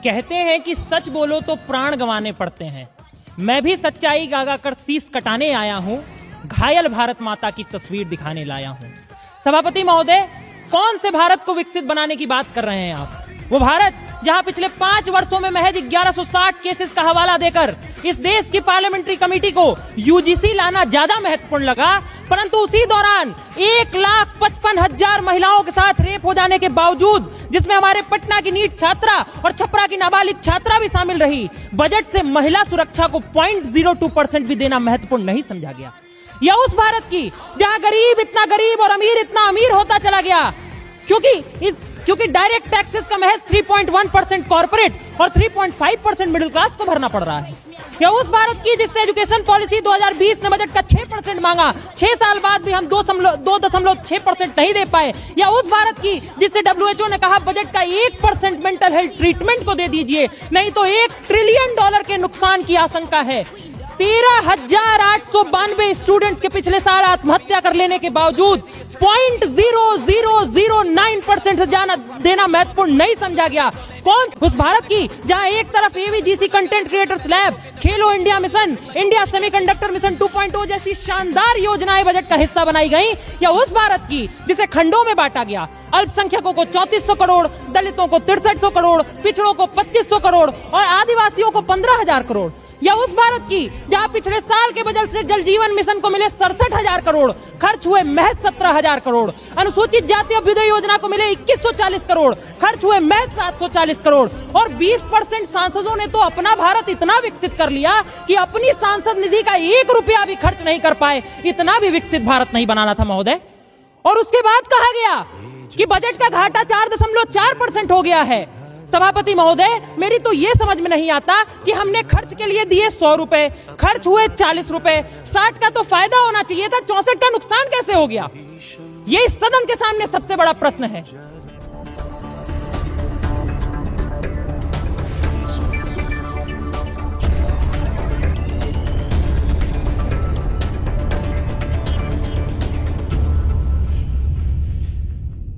कहते हैं कि सच बोलो तो प्राण गंवाने पड़ते हैं। मैं भी सच्चाई गागा कर शीश कटाने आया हूं, घायल भारत माता की तस्वीर दिखाने लाया हूं। सभापति महोदय, कौन से भारत को विकसित बनाने की बात कर रहे हैं आप? वो भारत जहां पिछले 5 वर्षों में महज 1160 केसेस का हवाला देकर इस देश की पार्लियामेंट्री कमेटी को यूजीसी लाना ज्यादा महत्वपूर्ण लगा, परंतु उसी दौरान 1,55,000 महिलाओं के साथ रेप हो जाने के बावजूद, जिसमें हमारे पटना की नीट छात्रा और छपरा की नाबालिग छात्रा भी शामिल रही, बजट से महिला सुरक्षा को 0.02% भी देना महत्वपूर्ण नहीं समझा गया। या उस भारत की जहां गरीब इतना गरीब और अमीर इतना अमीर होता चला गया क्योंकि डायरेक्ट टैक्सेस का महज 3.1% कॉर्पोरेट और 3.5% मिडिल क्लास को भरना पड़ रहा है। या उस भारत की जिससे एजुकेशन पॉलिसी 2020 ने बजट का 6% मांगा, 6 साल बाद भी हम 2.6% नहीं दे पाए। या उस भारत की जिससे WHO ने कहा बजट का 1% मेंटल हेल्थ ट्रीटमेंट को दे दीजिए, नहीं तो $1 ट्रिलियन के नुकसान की आशंका है। 13,892 स्टूडेंट्स के पिछले साल आत्महत्या कर लेने के बावजूद 0.0009% से जाना देना महत्वपूर्ण नहीं समझा गया। कौन उस भारत की जहां एक तरफ AVGC कंटेंट क्रिएटर्स लैब, खेलो India mission, India semiconductor mission 2.0 जैसी शानदार योजनाएं बजट का हिस्सा बनाई गई। या उस भारत की जिसे खंडों में बांटा गया, अल्पसंख्यकों को 3400 करोड़, दलितों को 6300 करोड़, पिछड़ों को 2500 करोड़ और आदिवासियों को 15,000 करोड़। या उस भारत की जहां पिछले साल के बजट से जल जीवन मिशन को मिले 67,000 करोड़, खर्च हुए महज 17,000 करोड़। अनुसूचित जाति अभ्युदय योजना को मिले 2140 करोड़, खर्च हुए महज 740 करोड़। और 20% सांसदों ने तो अपना भारत इतना विकसित कर लिया कि अपनी सांसद निधि का 1 रुपया भी खर्च नहीं कर पाए। इतना भी विकसित भारत नहीं बनाना था महोदय। और उसके बाद कहा गया कि बजट का घाटा 4.4% हो गया है। सभापति महोदय, मेरी तो ये समझ में नहीं आता कि हमने खर्च के लिए दिए 100 रुपए, खर्च हुए 40 रुपए, 60 का तो फायदा होना चाहिए था, 64 का नुकसान कैसे हो गया? ये इस सदन के सामने सबसे बड़ा प्रश्न है।